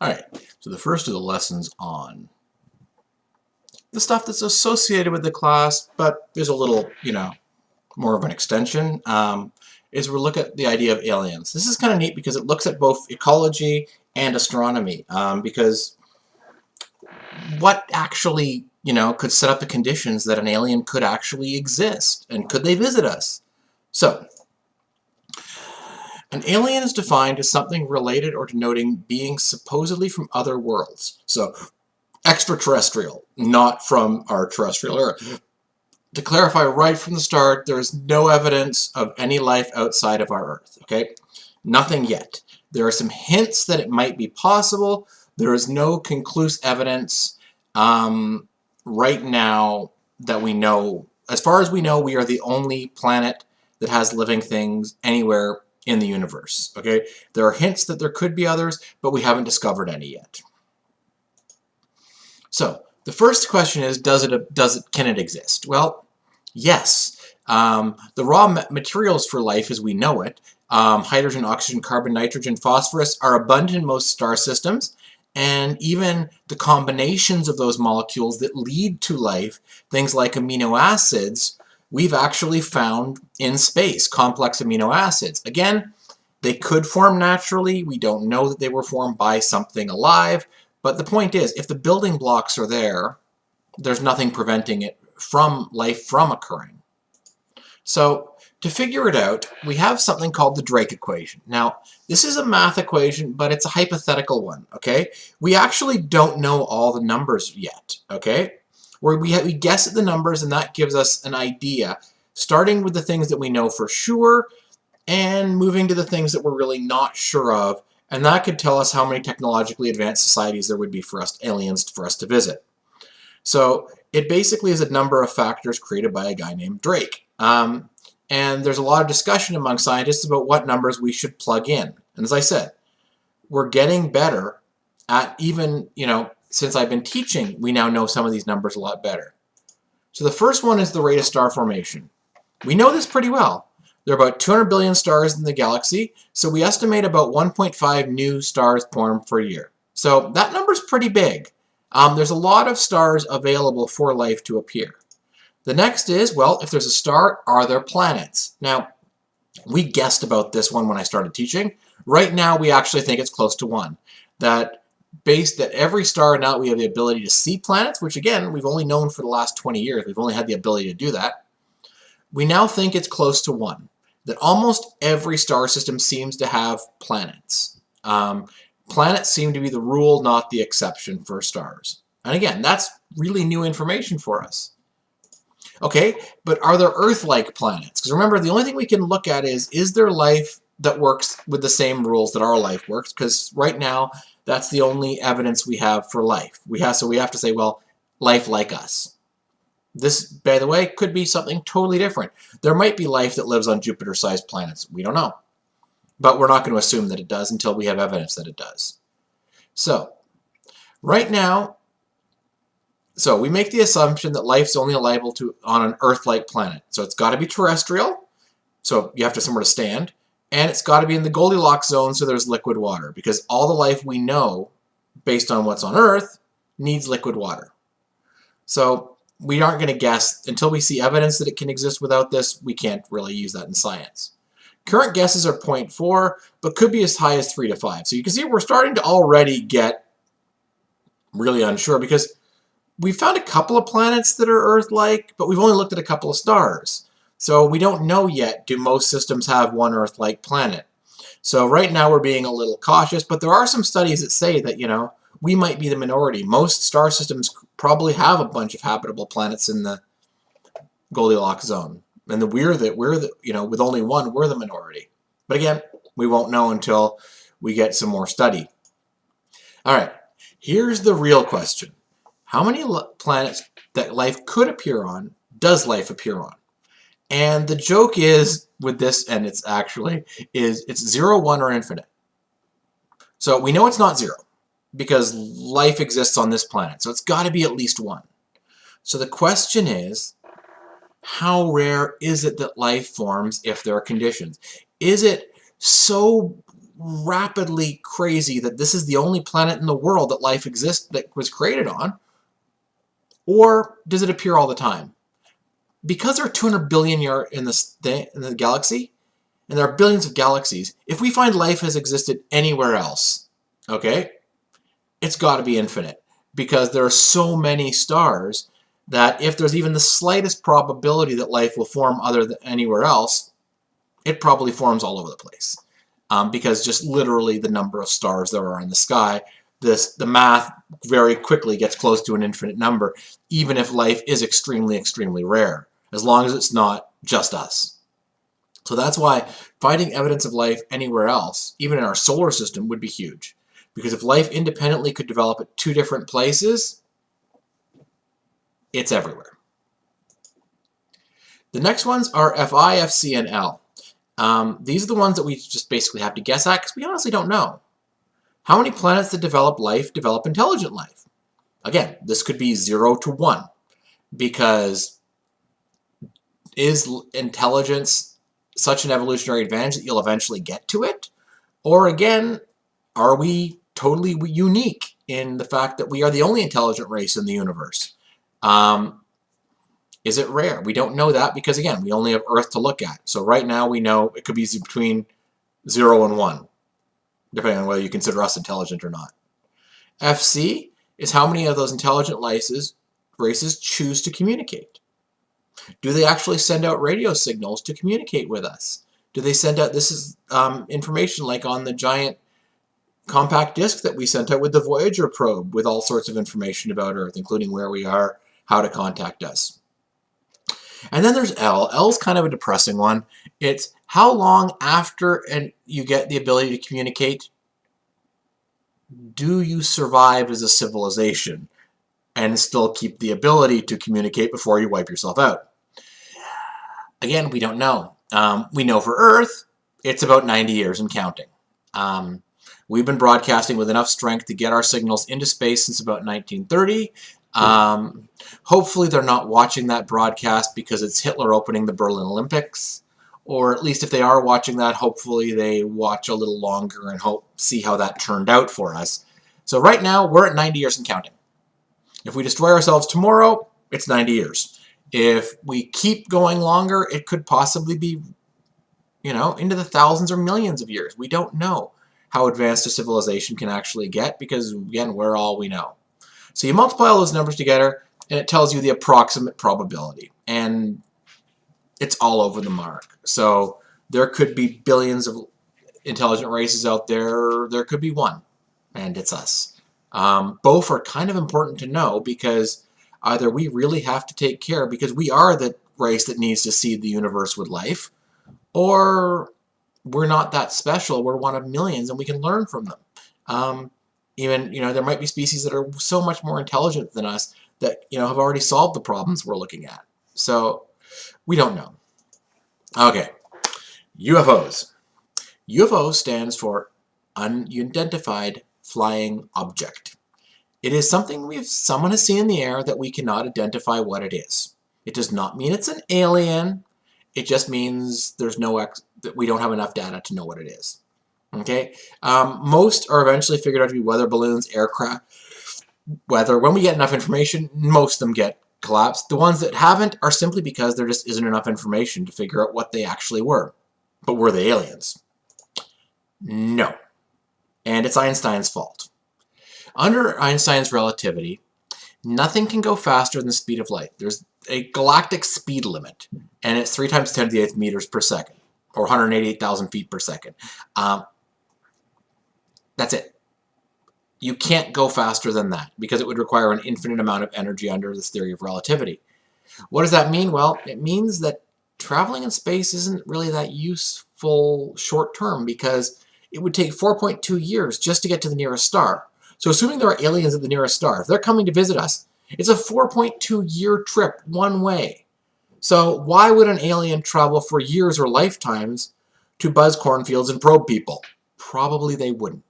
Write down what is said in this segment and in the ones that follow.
Alright, so the first of the lessons on the stuff that's associated with the class, but there's a little, more of an extension, is we'll look at the idea of aliens. This is kind of neat because it looks at both ecology and astronomy, because what actually, could set up the conditions that an alien could actually exist, and could they visit us? So, an alien is defined as something related or denoting beings supposedly from other worlds. So, extraterrestrial, not from our terrestrial Earth. To clarify right from the start, there is no evidence of any life outside of our Earth, okay? Nothing yet. There are some hints that it might be possible. There is no conclusive evidence right now that we know. As far as we know, we are the only planet that has living things anywhere in the universe, okay? There are hints that there could be others, but we haven't discovered any yet. So, the first question is, can it exist? Well, yes. The raw materials for life as we know it, hydrogen, oxygen, carbon, nitrogen, phosphorus, are abundant in most star systems, and even the combinations of those molecules that lead to life, things like amino acids, we've actually found in space, complex amino acids. Again, they could form naturally. We don't know that they were formed by something alive. But the point is, if the building blocks are there, there's nothing preventing it from life from occurring. So to figure it out, we have something called the Drake equation. Now, this is a math equation, but it's a hypothetical one, okay? We actually don't know all the numbers yet, okay? We guess at the numbers, and that gives us an idea, starting with the things that we know for sure, and moving to the things that we're really not sure of, and that could tell us how many technologically advanced societies there would be for us, aliens, for us to visit. So it basically is a number of factors created by a guy named Drake. And there's a lot of discussion among scientists about what numbers we should plug in. And as I said, we're getting better at even, since I've been teaching, we now know some of these numbers a lot better. So the first one is the rate of star formation. We know this pretty well. There are about 200 billion stars in the galaxy, so we estimate about 1.5 new stars formed per year. So that number's pretty big. There's a lot of stars available for life to appear. The next is, well, if there's a star, are there planets? Now, we guessed about this one when I started teaching. Right now, we actually think it's close to 1. That every star, now we have the ability to see planets, which again, we've only known for the last 20 years. We've only had the ability to do that. We now think it's close to 1. That almost every star system seems to have planets. Planets seem to be the rule, not the exception for stars. And again, that's really new information for us. Okay, but are there Earth-like planets? Because remember, the only thing we can look at is there life that works with the same rules that our life works? Because right now, that's the only evidence we have for life. So we have to say, well, life like us. This, by the way, could be something totally different. There might be life that lives on Jupiter-sized planets. We don't know. But we're not going to assume that it does until we have evidence that it does. So, right now, we make the assumption that life's only liable on an Earth-like planet. So it's got to be terrestrial, so you have to somewhere to stand, and it's got to be in the Goldilocks zone so there's liquid water, because all the life we know, based on what's on Earth, needs liquid water. So we aren't going to guess. Until we see evidence that it can exist without this, we can't really use that in science. Current guesses are 0.4, but could be as high as 3 to 5. So you can see we're starting to already get really unsure, because we found a couple of planets that are Earth-like, but we've only looked at a couple of stars. So we don't know yet, do most systems have one Earth-like planet? So right now we're being a little cautious, but there are some studies that say that, we might be the minority. Most star systems probably have a bunch of habitable planets in the Goldilocks zone. And we're with only one, we're the minority. But again, we won't know until we get some more study. All right, here's the real question. How many planets that life could appear on does life appear on? And the joke is with this, and it's 0, 1, or infinite. So we know it's not 0 because life exists on this planet. So it's got to be at least 1. So the question is, how rare is it that life forms if there are conditions? Is it so rapidly crazy that this is the only planet in the world that life exists, that was created on? Or does it appear all the time? Because there are 200 billion years in the galaxy, and there are billions of galaxies, if we find life has existed anywhere else, okay, it's got to be infinite. Because there are so many stars that if there's even the slightest probability that life will form other than anywhere else, it probably forms all over the place. Because just literally the number of stars there are in the sky, the math very quickly gets close to an infinite number, even if life is extremely, extremely rare, as long as it's not just us. So that's why finding evidence of life anywhere else, even in our solar system, would be huge. Because if life independently could develop at 2 different places, it's everywhere. The next ones are Fi, Fc, and L. These are the ones that we just basically have to guess at because we honestly don't know. How many planets that develop life develop intelligent life? Again, this could be 0 to 1 because is intelligence such an evolutionary advantage that you'll eventually get to it? Or again, are we totally unique in the fact that we are the only intelligent race in the universe? Is it rare? We don't know that because, again, we only have Earth to look at. So right now we know it could be between 0 and 1, depending on whether you consider us intelligent or not. FC is how many of those intelligent races choose to communicate. Do they actually send out radio signals to communicate with us? Do they send out, this is information like on the giant compact disc that we sent out with the Voyager probe with all sorts of information about Earth, including where we are, how to contact us. And then there's L. L's kind of a depressing one. It's how long after you get the ability to communicate do you survive as a civilization and still keep the ability to communicate before you wipe yourself out? Again, we don't know. We know for Earth, it's about 90 years and counting. We've been broadcasting with enough strength to get our signals into space since about 1930. Hopefully they're not watching that broadcast because it's Hitler opening the Berlin Olympics. Or at least if they are watching that, hopefully they watch a little longer and see how that turned out for us. So right now, we're at 90 years and counting. If we destroy ourselves tomorrow, it's 90 years. If we keep going longer, it could possibly be, into the thousands or millions of years. We don't know how advanced a civilization can actually get because, again, we're all we know. So you multiply all those numbers together, and it tells you the approximate probability. And it's all over the mark. So there could be billions of intelligent races out there. There could be one, and it's us. Both are kind of important to know because either we really have to take care because we are the race that needs to seed the universe with life, or we're not that special. We're one of millions, and we can learn from them. Even, there might be species that are so much more intelligent than us that, have already solved the problems we're looking at. So we don't know. Okay, UFOs. UFO stands for Unidentified Flying Object. It is something someone has seen in the air that we cannot identify what it is. It does not mean it's an alien. It just means that we don't have enough data to know what it is. Okay, most are eventually figured out to be weather balloons, aircraft, weather. When we get enough information, most of them get collapsed. The ones that haven't are simply because there just isn't enough information to figure out what they actually were. But were they aliens? No. And it's Einstein's fault. Under Einstein's relativity, nothing can go faster than the speed of light. There's a galactic speed limit, and it's 3 times 10 to the 8th meters per second, or 188,000 feet per second. That's it. You can't go faster than that because it would require an infinite amount of energy under this theory of relativity. What does that mean? Well, it means that traveling in space isn't really that useful short term because it would take 4.2 years just to get to the nearest star. So assuming there are aliens at the nearest star, if they're coming to visit us, it's a 4.2 year trip one way. So why would an alien travel for years or lifetimes to buzz cornfields and probe people? Probably they wouldn't.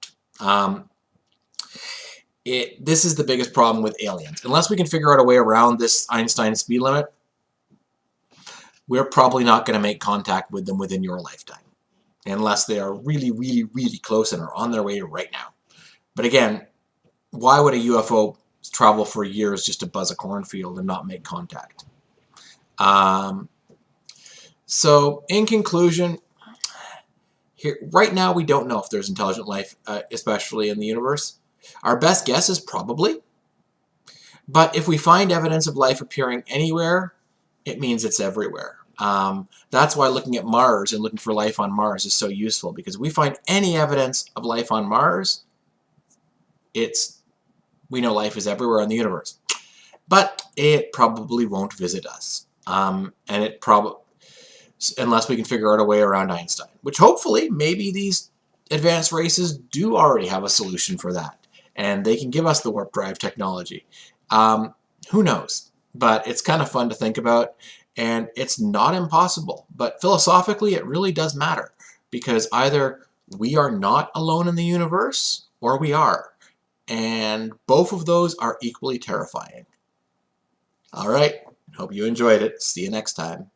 This is the biggest problem with aliens. Unless we can figure out a way around this Einstein speed limit, we're probably not going to make contact with them within your lifetime. unless they are really, really, really close and are on their way right now. But again, why would a UFO travel for years just to buzz a cornfield and not make contact? So in conclusion, here right now we don't know if there's intelligent life, especially in the universe. Our best guess is probably. But if we find evidence of life appearing anywhere, it means it's everywhere. That's why looking at Mars and looking for life on Mars is so useful, because if we find any evidence of life on Mars, we know life is everywhere in the universe. But it probably won't visit us, and it probably, unless we can figure out a way around Einstein, which hopefully maybe these advanced races do already have a solution for that, and they can give us the warp drive technology. Who knows? But it's kind of fun to think about, and it's not impossible. But philosophically, it really does matter, because either we are not alone in the universe, or we are. And both of those are equally terrifying. All right, hope you enjoyed it. See you next time.